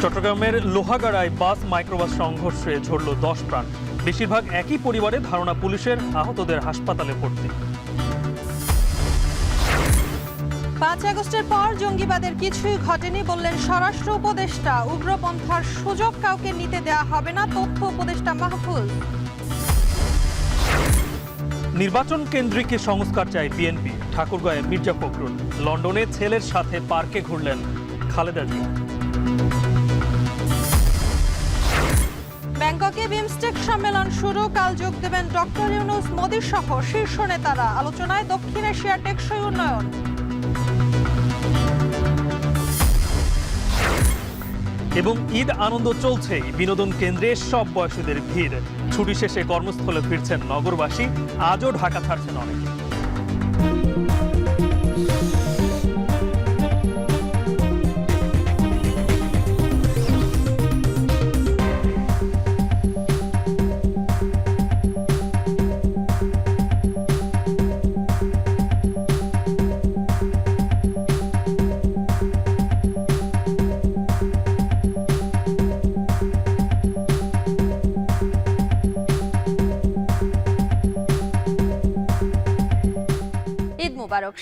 চট্টগ্রামের লোহাগাড়ায় বাস মাইক্রোবাস সংঘর্ষে ঝরল 10 প্রাণ। বেশিরভাগ একই পরিবারে, ধারণা পুলিশের আহতদের হাসপাতালে ভর্তি। 5 আগস্টের পর জঙ্গিবাদের কিছুই ঘটেনি বললেন স্বরাষ্ট্র উপদেষ্টা। উগ্রপন্থার সুযোগ কাউকে নিতে দেয়া হবে না, তথ্য উপদেষ্টা মাহফুজ। নির্বাচন কেন্দ্রিক সংস্কার চায় বিএনপি, ঠাকুরগাঁয়ে মির্জা ফখরুল। লন্ডনে ছেলের সাথে পার্কে ঘুরলেন খালেদা জিয়া। ব্যাংককে বিমস্টেক সম্মেলন শুরু, কাল যোগ দেবেন ডক্টর ইউনূস, মোদি সহ শীর্ষ নেতারা। আলোচনায় দক্ষিণ এশিয়ার টেকসই উন্নয়ন। এবং ঈদ আনন্দ চলছেই, বিনোদন কেন্দ্রে সব বয়সীদের ভিড়। ছুটি শেষে কর্মস্থলে ফিরছেন নগরবাসী, আজও ঢাকা ছাড়ছেন অনেকে।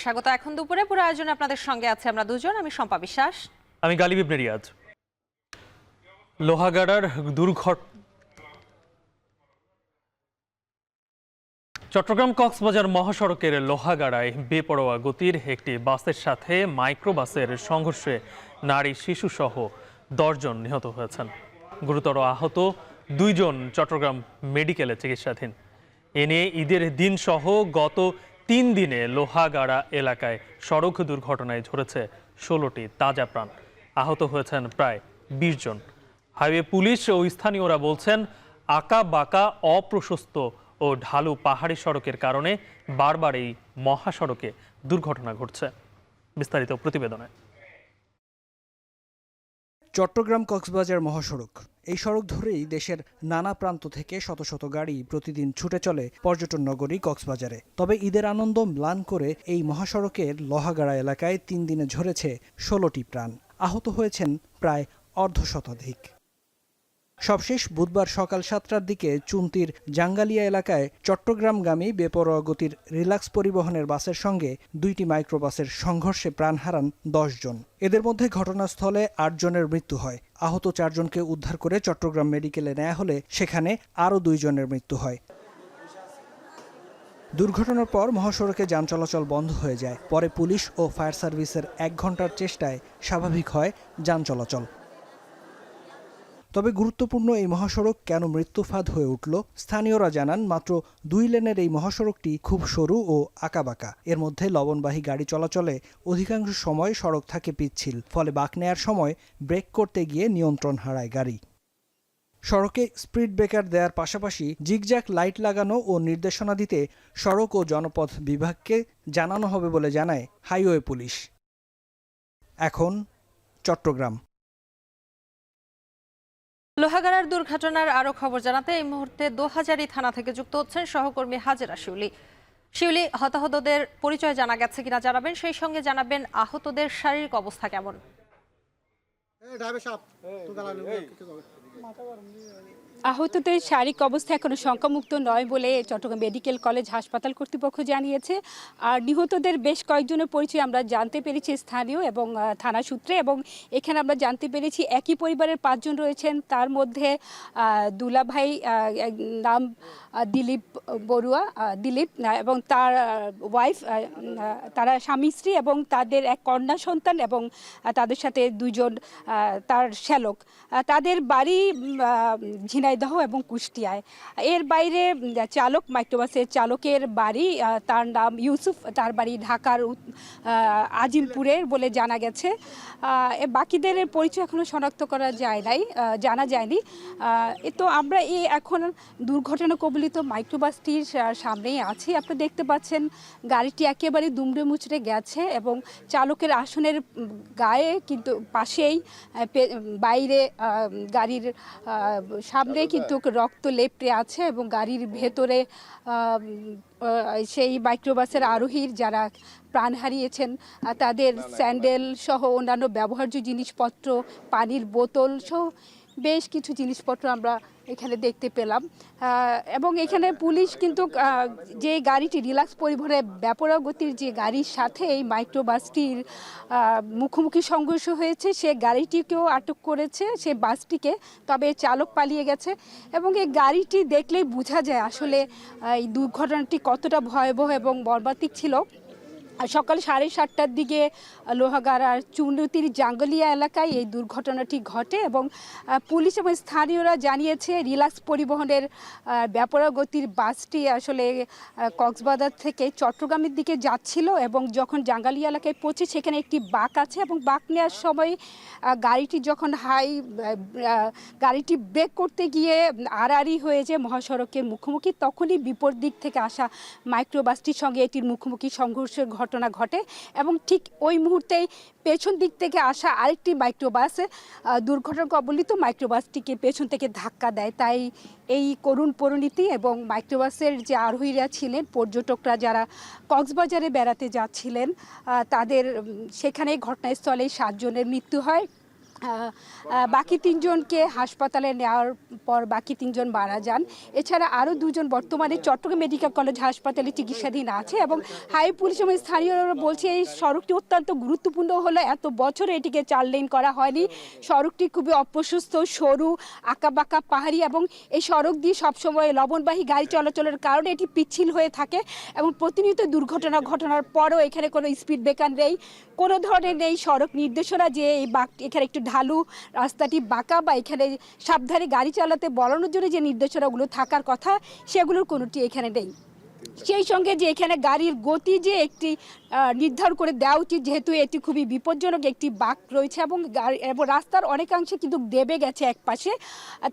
স্বাগত। এখন দুপুরে পুরো আয়োজনে আপনাদের সঙ্গে আছে আমরা দুজন, আমি শম্পা বিশ্বাস, আমি গালিব ইবনে রিয়াজ। লোহাগাড়ার চট্টগ্রাম কক্সবাজার মহাসড়কের লোহাগাড়ায় বেপরোয়া গতির একটি বাসের সাথে মাইক্রোবাসের সংঘর্ষে নারী শিশু সহ 10 জন নিহত হয়েছেন। গুরুতর আহত 2 জন চট্টগ্রাম মেডিকেলে চিকিৎসাধীন। এ নিয়ে ঈদের দিন সহ গত 3 দিনে লোহাগাড়া এলাকায় সড়ক দুর্ঘটনায় ঝরেছে 16টি তাজা প্রাণ। আহত হয়েছেন প্রায় 20 জন। হাইওয়ে পুলিশ ও স্থানীয়রা বলছেন, আঁকা বাঁকা, অপ্রশস্ত ও ঢালু পাহাড়ি সড়কের কারণে বারবার এই মহাসড়কে দুর্ঘটনা ঘটছে। বিস্তারিত প্রতিবেদনে। চট্টগ্রাম কক্সবাজার মহাসড়ক, এই সড়ক ধরেই দেশের নানা প্রান্ত থেকে শত শত গাড়ি প্রতিদিন ছুটে চলে পর্যটন নগরী কক্সবাজারে। তবে ঈদের আনন্দ ম্লান করে এই মহাসড়কের লোহাগাড়া এলাকায় 3 দিনে ঝরেছে 16টি প্রাণ। আহত হয়েছেন প্রায় অর্ধশতাধিক। সবশেষ বুধবার সকাল 7টার দিকে চুন্তির জাঙ্গালিয়া এলাকায় চট্টগ্রামগামী বেপরোয়া গতির রিলাক্স পরিবহনের বাসের সঙ্গে 2টি মাইক্রোবাসের সংঘর্ষে প্রাণ হারান 10 জন। এদের মধ্যে ঘটনাস্থলে 8 জনের মৃত্যু হয়। আহত 4 জনকে উদ্ধার করে চট্টগ্রাম মেডিকেলে নেওয়া হলে সেখানে আরও 2 জনের মৃত্যু হয়। দুর্ঘটনার পর মহাসড়কে যান চলাচল বন্ধ হয়ে যায়। পরে পুলিশ ও ফায়ার সার্ভিসের 1 ঘন্টার চেষ্টায় স্বাভাবিক হয় যান চলাচল। তবে গুরুত্বপূর্ণ এই মহাসড়ক কেন মৃত্যুফাদ হয়ে উঠল? স্থানীয়রা জানান, মাত্র 2 লেনের এই মহাসড়কটি খুব সরু ও আঁকাবাঁকা। এর মধ্যে লবণবাহী গাড়ি চলাচলে অধিকাংশ সময় সড়ক থাকে পিচ্ছিল, ফলে বাঁক নেয়ার সময় ব্রেক করতে গিয়ে নিয়ন্ত্রণ হারায় গাড়ি। সড়কে স্পিড ব্রেকার দেওয়ার পাশাপাশি জিগজ্যাগ লাইট লাগানো ও নির্দেশনা দিতে সড়ক ও জনপথ বিভাগকে জানানো হবে বলে জানায় হাইওয়ে পুলিশ। এখন চট্টগ্রাম। লোহাগাড়ার দুর্ঘটনার আরো খবর জানাতে এই মুহূর্তে দোহাজারী থানা থেকে যুক্ত হচ্ছেন সহকর্মী হাজেরা শিউলি। শিউলি, হতাহতদের পরিচয় জানা গেছে কিনা জানাবেন, সেই সঙ্গে জানাবেন আহতদের শারীরিক অবস্থা কেমন। আহতদের শারীরিক অবস্থা এখনো শঙ্কামুক্ত নয় বলে চট্টগ্রাম মেডিকেল কলেজ হাসপাতাল কর্তৃপক্ষ জানিয়েছে। আর নিহতদের বেশ কয়েকজনের পরিচয় আমরা জানতে পেরেছি স্থানীয় এবং থানা সূত্রে, এবং এখানে আমরা জানতে পেরেছি একই পরিবারের 5 জন রয়েছেন। তার মধ্যে দুলাভাই, নাম দিলীপ বড়ুয়া, দিলীপ এবং তার ওয়াইফ, তারা স্বামী স্ত্রী এবং তাদের এক কন্যা সন্তান, এবং তাদের সাথে 2 জন তার শ্যালক। তাদের বাড়ি ঝিনাইদহ এবং কুষ্টিয়ায়। এর বাইরে চালক, মাইক্রোবাসের চালকের বাড়ি, তার নাম ইউসুফ, তার বাড়ি ঢাকার আজিমপুরের বলে জানা গেছে। বাকিদের পরিচয় এখনো শনাক্ত করা জানা যায়নি। তো আমরা এখন দুর্ঘটনা কবলিত মাইক্রোবাসটির সামনেই আছি। আপনি দেখতে পাচ্ছেন গাড়িটি একেবারে দুমড়ে মুচড়ে গেছে এবং চালকের আসনের গায়ে কিন্তু পাশেই বাইরে গাড়ির সামনে জুড়ে কিন্তু রক্ত লেপ্টে আছে এবং গাড়ির ভেতরে সেই মাইক্রোবাসের আরোহীর যারা প্রাণ হারিয়েছেন তাদের স্যান্ডেল সহ অন্যান্য ব্যবহার্য জিনিসপত্র, পানির বোতল সহ বেশ কিছু জিনিসপত্র আমরা এখানে দেখতে পেলাম। এবং এখানে পুলিশ কিন্তু যে গাড়িটি রিলাক্স পরিবহনের বেপরোয়া গতির যে গাড়ির সাথে এই মাইক্রোবাসটির মুখোমুখি সংঘর্ষ হয়েছে, সে গাড়িটিকেও আটক করেছে, সে বাসটিকে। তবে চালক পালিয়ে গেছে এবং এই গাড়িটি দেখলেই বোঝা যায় আসলে এই দুর্ঘটনাটি কতটা ভয়াবহ এবং মর্মান্তিক ছিল। সকাল 7:30টার দিকে লোহাগাড়ার চুনতির জাঙ্গলিয়া এলাকায় এই দুর্ঘটনাটি ঘটে এবং পুলিশ এবং স্থানীয়রা জানিয়েছে রিলাক্স পরিবহনের বেপরোয়া গতির বাসটি আসলে কক্সবাজার থেকে চট্টগ্রামের দিকে যাচ্ছিল এবং যখন জাঙ্গালিয়া এলাকায় পৌঁছে সেখানে একটি বাঁক আছে এবং বাঁক নেওয়ার সময় গাড়িটি যখন গাড়িটি ব্রেক করতে গিয়ে আড়াআড়ি হয়েছে মহাসড়কের মুখোমুখি, তখনই বিপরীত দিক থেকে আসা মাইক্রোবাসটির সঙ্গে এটির মুখোমুখি সংঘর্ষের ঘটনা ঘটে এবং ঠিক ওই মুহূর্তেই পেছন দিক থেকে আসা আরেকটি মাইক্রোবাস দুর্ঘটনা কবলিত মাইক্রোবাসটিকে পেছন থেকে ধাক্কা দেয়। তাই এই করুণ পরিণতি এবং মাইক্রোবাসের যে আরোহীরা ছিলেন, পর্যটকরা যারা কক্সবাজারে বেড়াতে যাচ্ছিলেন, তাদের সেখানে ঘটনাস্থলে 7 জনের মৃত্যু হয়। বাকি 3 জনকে হাসপাতালে নেওয়ার পর বাকি 3 জন মারা যান। এছাড়া আরও 2 জন বর্তমানে চট্টগ্রাম মেডিকেল কলেজ হাসপাতালে চিকিৎসাধীন আছে এবং হাই পুলিশ এবং স্থানীয়রা বলছে এই সড়কটি অত্যন্ত গুরুত্বপূর্ণ হলো এত বছরে এটিকে 4 লেন করা হয়নি। সড়কটি খুবই অপ্রশস্ত, সরু, আঁকাবাঁকা, পাহাড়ি এবং এই সড়ক দিয়ে সবসময় লবণবাহী গাড়ি চলাচলের কারণে এটি পিচ্ছিল হয়ে থাকে এবং প্রতিনিয়ত দুর্ঘটনা ঘটনার পরও এখানে কোনো স্পিড ব্রেকার নেই, কোনো ধরনের নেই সড়ক নির্দেশনা যে এই এখানে একটু ঢালু রাস্তাটি বাঁকা বা এখানে সাবধানে গাড়ি চালাতে বলানোর জন্য যে নির্দেশনাগুলো থাকার কথা সেগুলোর কোনোটি এখানে নেই। সেই সঙ্গে যে এখানে গাড়ির গতি যে একটি নির্ধারণ করে দেওয়া উচিত, যেহেতু এটি খুবই বিপজ্জনক একটি বাঁক রয়েছে এবং রাস্তার অনেকাংশে কিন্তু দেবে গেছে এক পাশে,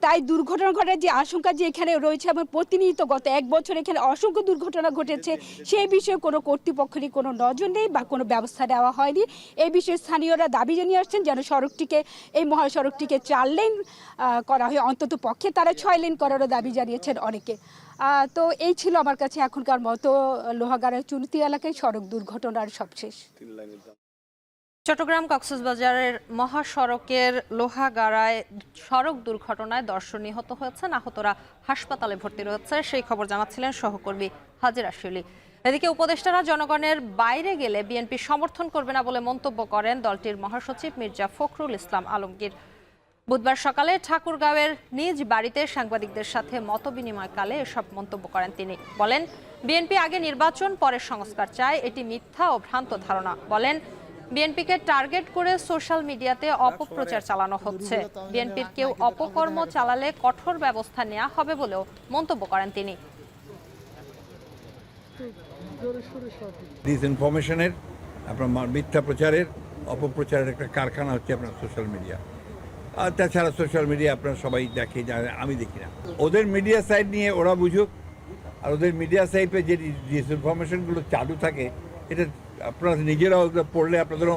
তাই দুর্ঘটনা ঘটার যে আশঙ্কা যে এখানে রয়েছে এবং প্রতিনিয়ত গত 1 বছর এখানে অসংখ্য দুর্ঘটনা ঘটেছে, সেই বিষয়ে কোনো কর্তৃপক্ষেরই কোনো নজর নেই বা কোনো ব্যবস্থা নেওয়া হয়নি। এই বিষয়ে স্থানীয়রা দাবি জানিয়ে আসছেন যেন সড়কটিকে, এই মহাসড়কটিকে 4 লেন করা হয়, অন্তত পক্ষে তারা 6 লেন করারও দাবি জানিয়েছেন অনেকে। তো এই ছিল আমার কাছে এখনকার মতো লোহাগাড়ার চুনতি এলাকায় সড়ক দুর্ঘটনার সবশেষ। চট্টগ্রাম কক্সবাজারের মহাসড়কের লোহাগাড়ায় সড়ক দুর্ঘটনায় 10 জন নিহত হয়েছেন, আহতরা হাসপাতালে ভর্তি রয়েছে, সেই খবর জানাচ্ছিলেন সহকর্মী হাজেরা শিউলি। এদিকে উপদেষ্টারা জনগণের বাইরে গেলে বিএনপি সমর্থন করবে না বলে মন্তব্য করেন দলটির মহাসচিব মির্জা ফখরুল ইসলাম আলমগীর। বুধবার সকালে ঠাকুরগাঁওয়ের নিজ বাড়িতে সাংবাদিকদের সাথে মতবিনিময়কালে এসব মন্তব্য করেন তিনি। বলেন, বিএনপি আগে নির্বাচন পরে সংস্কার চায়, এটি মিথ্যা ও ভ্রান্ত ধারণা। বলেন, বিএনপিকে টার্গেট করে সোশ্যাল মিডিয়াতে অপপ্রচার চালানো হচ্ছে, বিএনপির কেউ অপকর্ম চালালে কঠোর ব্যবস্থা নেওয়া হবে বলেও মন্তব্য করেন তিনি। ডিসইনফরমেশনের, আপনার মিথ্যা প্রচারের, অপপ্রচারের একটা কারখানা হচ্ছে আপনার সোশ্যাল মিডিয়া। আর তাছাড়া সোশ্যাল মিডিয়া আপনারা সবাই দেখে, জানে, আমি দেখি না। ওদের মিডিয়া সাইড নিয়ে ওরা বুঝুক, আর ওদের মিডিয়া সাইডে যে ডিসইনফরমেশনগুলো চালু থাকে, এটা আপনারা নিজেরাও পড়লে আপনাদেরও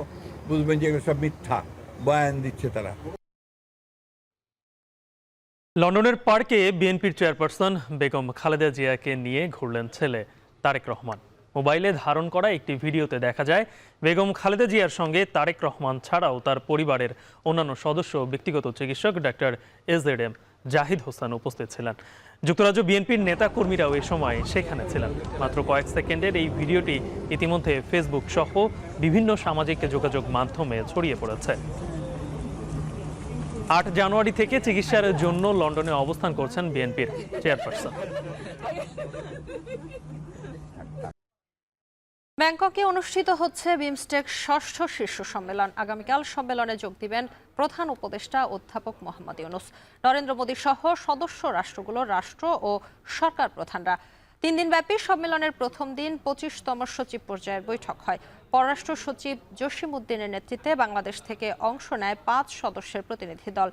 বুঝবেন যে এগুলো সব মিথ্যা বয়ান দিচ্ছে তারা। লন্ডনের পার্কে বিএনপির চেয়ারপারসন বেগম খালেদা জিয়াকে নিয়ে ঘুরলেন ছেলে তারেক রহমান। মোবাইলে ধারণ করা একটি ভিডিওতে দেখা যায় বেগম খালেদা জিয়ার সঙ্গে তারেক রহমান ছাড়াও তার পরিবারের অন্যান্য সদস্য, ব্যক্তিগত চিকিৎসক ডাক্তার এজেডএম জাহিদ হোসেন উপস্থিত ছিলেন। যুক্তরাজ্য বিএনপির নেতাকর্মীরাও এ সময় সেখানে ছিলেন। মাত্র কয়েক সেকেন্ডের এই ভিডিওটি ইতিমধ্যে ফেসবুক সহ বিভিন্ন সামাজিক যোগাযোগ মাধ্যমে ছড়িয়ে পড়েছে। 8 জানুয়ারি থেকে চিকিৎসার জন্য লন্ডনে অবস্থান করছেন বিএনপির চেয়ারপারসন। ব্যাংককে অনুষ্ঠিত হচ্ছে বিমস্টেক 6ষ্ঠ শীর্ষ সম্মেলন। আগামীকাল সম্মেলনে যোগ দিবেন প্রধান উপদেষ্টা অধ্যাপক মোহাম্মদ ইউনূস, নরেন্দ্র মোদী সহ সদস্য রাষ্ট্রগুলোর রাষ্ট্র ও সরকার প্রধানরা। 3 দিনব্যাপী সম্মেলনের প্রথম দিন 25তম সচিব পর্যায়ের বৈঠক হয়। পররাষ্ট্র সচিব জসিম উদ্দিনের নেতৃত্বে বাংলাদেশ থেকে অংশ নেয় 5 সদস্যের প্রতিনিধি দল।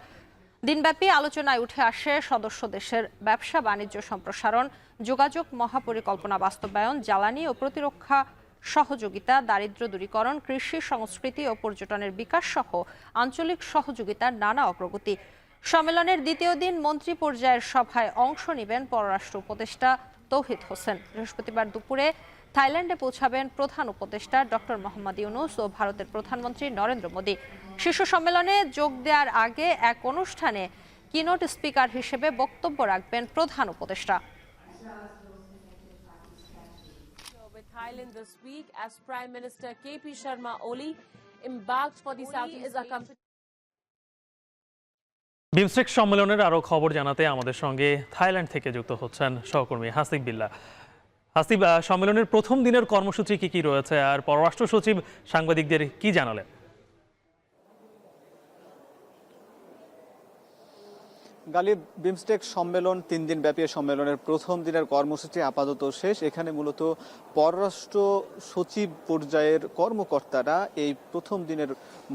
দিনব্যাপী আলোচনায় উঠে আসে সদস্য দেশের ব্যবসা বাণিজ্য সম্প্রসারণ, যোগাযোগ মহাপরিকল্পনা বাস্তবায়ন, জ্বালানি ও প্রতিরক্ষা সহযোগিতা, দারিদ্র্য দূরীকরণ, কৃষি, সংস্কৃতি ও পর্যটনের বিকাশ সহ আঞ্চলিক সহযোগিতার নানা অগ্রগতি। সম্মেলনের দ্বিতীয় দিন মন্ত্রী পর্যায়ের সভায় অংশ নেবেন পররাষ্ট্র উপদেষ্টা তৌহিদ হোসেন। বৃহস্পতিবার দুপুরে থাইল্যান্ডে পৌঁছাবেন প্রধান উপদেষ্টা ডক্টর মোহাম্মদ ইউনূস ও ভারতের প্রধানমন্ত্রী নরেন্দ্র মোদী। শীর্ষ সম্মেলনে যোগ দেওয়ার আগে এক অনুষ্ঠানে কিনোট স্পিকার হিসেবে বক্তব্য রাখবেন প্রধান উপদেষ্টা। Thailand this week as Prime Minister KP Sharma Oli embarked for the Southeast accompanied BIMSTEC সম্মেলনের আরো খবর জানাতে আমাদের সঙ্গে থাইল্যান্ড থেকে যুক্ত হচ্ছেন সহকর্মী হাসিব বিল্লাহ। হাসিব, সম্মেলনের প্রথম দিনের কর্মসূচি কি রয়েছে আর পররাষ্ট্র সচিব সাংবাদিকদের কি জানালেন? গালিব, বিমস্টেক সম্মেলন 3 দিন ব্যাপী সম্মেলনের প্রথম দিনের কর্মসূচি আপাতত শেষ। এখানে মূলত পররাষ্ট্র সচিব পর্যায়ের কর্মকর্তারা এই প্রথম দিনের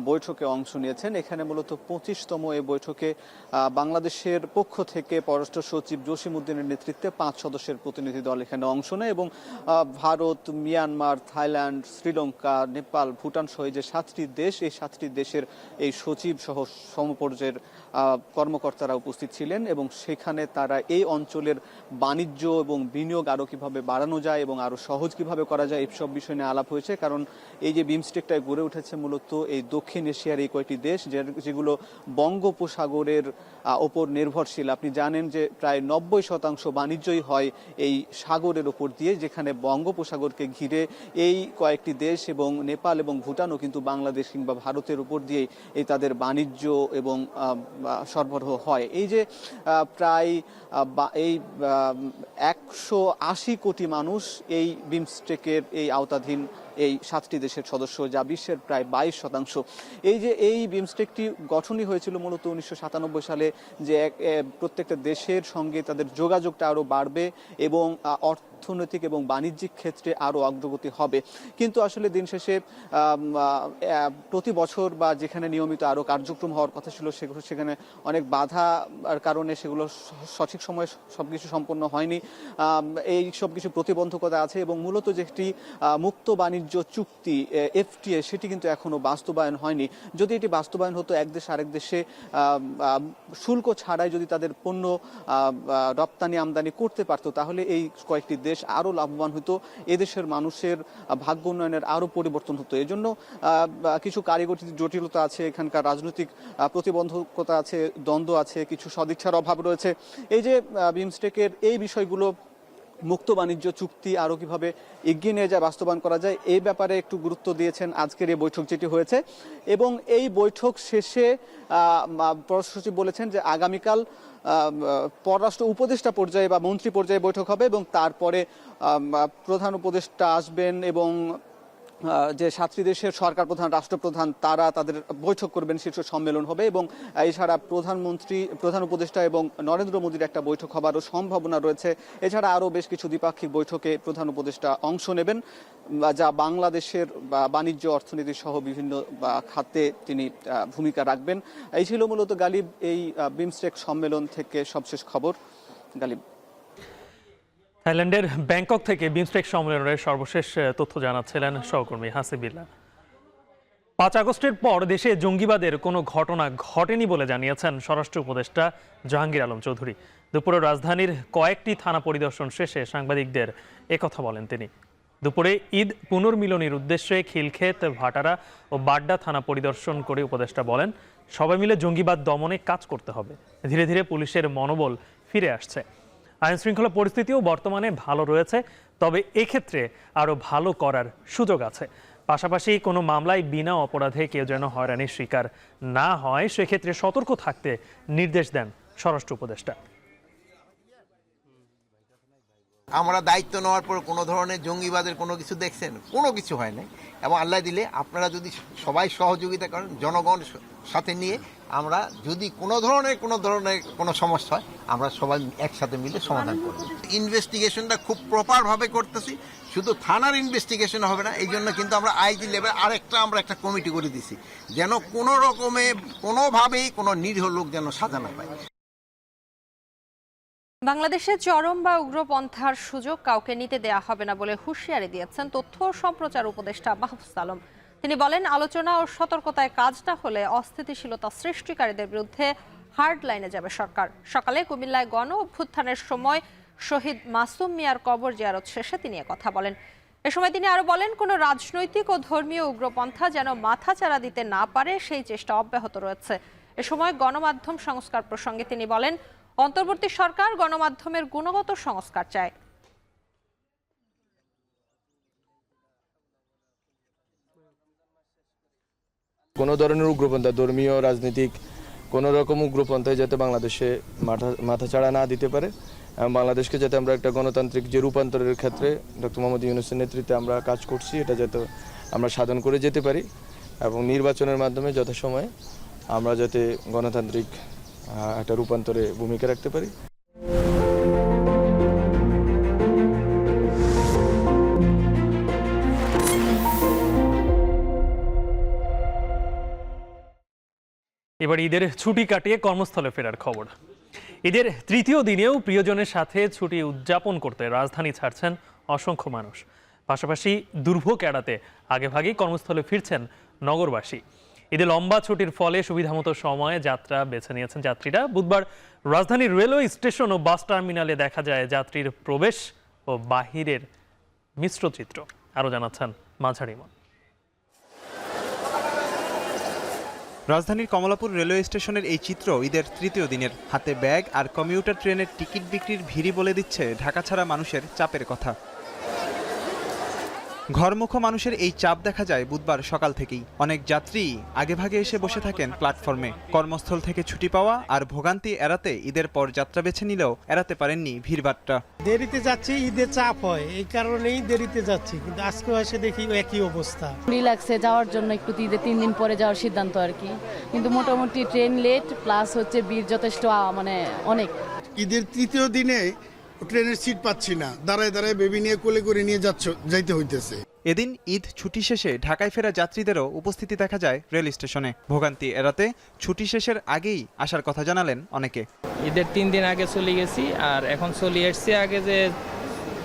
বৈঠকে অংশ নিয়েছেন। এখানে মূলত 25তম এই বৈঠকে বাংলাদেশের পক্ষ থেকে পররাষ্ট্র সচিব জসিম উদ্দিনের নেতৃত্বে 5 সদস্যের প্রতিনিধি দল এখানে অংশ নেয় এবং ভারত, মিয়ানমার, থাইল্যান্ড, শ্রীলঙ্কা, নেপাল, ভুটান সহ যে 7টি দেশ, এই 7টি দেশের এই সচিব সহ সমপর্যায়ের কর্মকর্তারা উপস্থিত ছিলেন এবং সেখানে তারা এই অঞ্চলের বাণিজ্য এবং বিনিয়োগ আরো কিভাবে বাড়ানো যায় এবং আরো সহজ কিভাবে করা যায় এইসব বিষয় নিয়ে আলাপ হয়েছে। কারণ এই যে বিমস্টেকটায় গড়ে উঠেছে মূলত এই দক্ষিণ এশিয়ার এই কয়েকটি দেশ যেগুলো বঙ্গোপসাগরের ওপর নির্ভরশীল। আপনি জানেন যে প্রায় 90% বাণিজ্যই হয় এই সাগরের ওপর দিয়ে, যেখানে বঙ্গোপসাগরকে ঘিরে এই কয়েকটি দেশ এবং নেপাল এবং ভুটানও কিন্তু বাংলাদেশ কিংবা ভারতের উপর দিয়েই এই তাদের বাণিজ্য এবং সরবরাহ হয়। এই যে প্রায় এই 180 কোটি মানুষ এই বিমস্টেকের এই আওতাধীন এই 7টি দেশের সদস্য, যা বিশ্বের প্রায় 22%। এই যে এই বিমস্টেকটি গঠনই হয়েছিল মূলত 1997 সালে, যে প্রত্যেকটা দেশের সঙ্গে তাদের যোগাযোগটা আরো বাড়বে এবং অর্থনৈতিক এবং বাণিজ্যিক ক্ষেত্রে আরো অগ্রগতি হবে। কিন্তু আসলে দিন শেষে প্রতি বছর বা যেখানে নিয়মিত আরো কার্যক্রম হওয়ার কথা ছিল সেখানে অনেক বাধার কারণে সেগুলো সঠিক সময়ে সবকিছু সম্পন্ন হয়নি। এই সব কিছু প্রতিবন্ধকতা আছে এবং মূলত যেটি মুক্ত বাণিজ্য চুক্তি FTA সেটি কিন্তু এখনো বাস্তবায়ন হয়নি। যদি এটি বাস্তবায়ন হতো, এক দেশ আরেক দেশে শুল্ক ছাড়াই যদি তাদের পণ্য রপ্তানি আমদানি করতে পারতো, তাহলে এই কয়েকটি দেশ আরো লাভবান হতো, এদেশের মানুষের ভাগ্য উন্নয়নের আরো পরিবর্তন হতো। এজন্য কিছু কারিগরি জটিলতা আছে, এখানকার রাজনৈতিক প্রতিবন্ধকতা আছে, দ্বন্দ্ব আছে, কিছু সদিচ্ছার অভাব রয়েছে। এই যে বিমস্টেকের এই বিষয়গুলো, মুক্ত বাণিজ্য চুক্তি আরো কিভাবে এগিয়ে নিয়ে যায়, বাস্তবায়ন করা যায়, এই ব্যাপারে একটু গুরুত্ব দিয়েছেন আজকের এই বৈঠক যেটি হয়েছে। এবং এই বৈঠক শেষে পররাষ্ট্র সচিব বলেছেন যে আগামীকাল পররাষ্ট্র উপদেষ্টা পর্যায়ে বা মন্ত্রী পর্যায়ে বৈঠক হবে এবং তারপরে প্রধান উপদেষ্টা আসবেন এবং যে 7টি দেশের সরকার প্রধান, রাষ্ট্রপ্রধান, তারা তাদের বৈঠক করবেন, শীর্ষ সম্মেলন হবে এবং এছাড়া প্রধান উপদেষ্টা এবং নরেন্দ্র মোদীর একটা বৈঠক হবারও সম্ভাবনা রয়েছে। এছাড়া আরও বেশ কিছু দ্বিপাক্ষিক বৈঠকে প্রধান উপদেষ্টা অংশ নেবেন, যা বাংলাদেশের বাণিজ্য, অর্থনীতি সহ বিভিন্ন খাতে তিনি ভূমিকা রাখবেন। এই ছিল মূলত গালিব এই বিমস্টেক সম্মেলন থেকে সবশেষ খবর। গালিব। থাইল্যান্ডের ব্যাংকক থেকে বিমস্টেক সম্মেলনের সর্বশেষ তথ্য জানাচ্ছিলেন সহকর্মী হাসিব বিল্লাহ। 5 আগস্টের পর দেশে জঙ্গিবাদের কোনো ঘটনা ঘটেনি বলে জানিয়েছেন স্বরাষ্ট্র উপদেষ্টা জাহাঙ্গীর আলম চৌধুরী। দুপুরে রাজধানীর কয়েকটি থানা পরিদর্শন শেষে সাংবাদিকদের একথা বলেন তিনি। দুপুরে ঈদ পুনর্মিলনীর উদ্দেশ্যে খিলক্ষেত, ভাটারা ও বাড্ডা থানা পরিদর্শন করে উপদেষ্টা বলেন, সবাই মিলে জঙ্গিবাদ দমনে কাজ করতে হবে। ধীরে ধীরে পুলিশের মনোবল ফিরে আসছে। আইন শৃঙ্খলা পরিস্থিতিও বর্তমানে ভালো রয়েছে, তবে এক্ষেত্রে আরও ভালো করার সুযোগ আছে। পাশাপাশি কোনো মামলায় বিনা অপরাধে কেউ যেন হয়রানির শিকার না হয়, সেক্ষেত্রে সতর্ক থাকতে নির্দেশ দেন স্বরাষ্ট্র উপদেষ্টা। আমরা দায়িত্ব নেওয়ার পর কোনো ধরনের জঙ্গিবাদের কোনো কিছু দেখছেন? কোনো কিছু হয় নাই। এবং আল্লাহ দিলে আপনারা যদি সবাই সহযোগিতা করেন, জনগণ সাথে নিয়ে আমরা যদি কোনো ধরনের কোনো সমস্যা হয়, আমরা সবাই একসাথে মিলে সমাধান করব। ইনভেস্টিগেশনটা খুব প্রপারভাবে করতেছি, শুধু থানার ইনভেস্টিগেশন হবে না, এই জন্য কিন্তু আমরা আইজি লেভেল আমরা একটা কমিটি করে দিছি, যেন কোনো রকমে কোনোভাবেই কোনো নিরীহ লোক যেন সাজা না পায়। বাংলাদেশে চরম বা উগ্রপন্থার সুযোগ কাউকে নিতে দেয়া হবে না বলে হুঁশিয়ারি দিয়েছেন তথ্য ও সম্প্রচার উপদেষ্টা মাহফুজ আলম। তিনি বলেন, আলোচনা ও সতর্কতায় কাজ না হলে অস্থিতিশীলতা সৃষ্টিকারীদের বিরুদ্ধে হার্ড লাইনে যাবে সরকার। সকালে কুমিল্লায় গণ অভ্যুত্থানের সময় শহীদ মাসুম মিয়ার কবর জিয়ারত শেষে তিনি কথা বলেন। এ সময় তিনি আরো বলেন, কোনো রাজনৈতিক ও ধর্মীয় উগ্রপন্থা যেন মাথাচাড়া দিতে না পারে সেই চেষ্টা অব্যাহত রয়েছে। এ সময় গণমাধ্যম সংস্কার প্রসঙ্গে তিনি বলেন, অন্তর্বর্তী সরকার গণমাধ্যমের গুণগত সংস্কার চায়। কোনো ধরনের উগ্রপন্থা, ধর্মীয় রাজনৈতিক কোনো রকম উগ্রপন্থায় যাতে বাংলাদেশে মাথাচাড়া না দিতে পারে, বাংলাদেশকে যাতে আমরা একটা গণতান্ত্রিক যে রূপান্তরের ক্ষেত্রে ডক্টর মোহাম্মদ ইউনূসের নেতৃত্বে আমরা কাজ করছি, এটা যাতে আমরা সাধন করে যেতে পারি এবং নির্বাচনের মাধ্যমে যথাসময়ে আমরা যাতে গণতান্ত্রিক একটা রূপান্তরে ভূমিকা রাখতে পারি। এবার ঈদের ছুটি কাটিয়ে কর্মস্থলে ফেরার খবর। ঈদের তৃতীয় দিনেও প্রিয়জনের সাথে ছুটি উদযাপন করতে রাজধানী ছাড়ছেন অসংখ্য মানুষ। পাশাপাশি দুর্ভোগ এড়াতে আগেভাগেই কর্মস্থলে ফিরছেন নগরবাসী। ঈদে লম্বা ছুটির ফলে সুবিধামতো সময়ে যাত্রা বেছে নিয়েছেন যাত্রীরা। বুধবার রাজধানীর রেলওয়ে স্টেশন ও বাস টার্মিনালে দেখা যায় যাত্রীর প্রবেশ ও বাহিরের মিশ্র চিত্র। আরও জানাচ্ছেন মাঝার ইমন। রাজধানীর কমলাপুর রেলওয়ে স্টেশনের এই চিত্র ঈদের তৃতীয় দিনের। হাতে ব্যাগ আর কমিউটার ট্রেনের টিকিট বিক্রির ভিড়ই বলে দিচ্ছে ঢাকা ছাড়া মানুষের চাপের কথা। ঘরমুখ মানুষের এই চাপ দেখা যায় বুধবার সকাল থেকেই। অনেক যাত্রী আগেভাগে এসে বসে থাকেন প্ল্যাটফর্মে। কর্মস্থল থেকে ছুটি পাওয়া আর ভোগান্তি এড়াতে ঈদের পর যাত্রা বেছে নিলেও এড়াতে পারেননি ভিড়ভাট্টা। দেরিতে যাচ্ছি, ঈদের চাপ হয়, এই কারণেই দেরিতে যাচ্ছি, কিন্তু আজকে এসে দেখি একই অবস্থা। রিল্যাক্সে যাওয়ার জন্য একটু ঈদের 3 দিন পরে যাওয়ার সিদ্ধান্ত আর কি, কিন্তু মোটামুটি ট্রেন লেট প্লাস হচ্ছে ভিড় যথেষ্ট, মানে অনেক। ঈদের তৃতীয় দিনে ট্রেনের সিট পাচ্ছি না, দাঁড়ায় দাঁড়ায় বেবি নিয়ে কোলে করে নিয়ে যাইতে হইতেছে। এদিন ঈদ ছুটি শেষে ঢাকায় ফেরা যাত্রীদেরও উপস্থিতি দেখা যায় রেল স্টেশনে। ভোগান্তি এড়াতে ছুটি শেষের আগেই আসার কথা জানালেন অনেকে। ঈদের 3 দিন আগে চলে গেছি, আর এখন চলে এসছি আগে, যে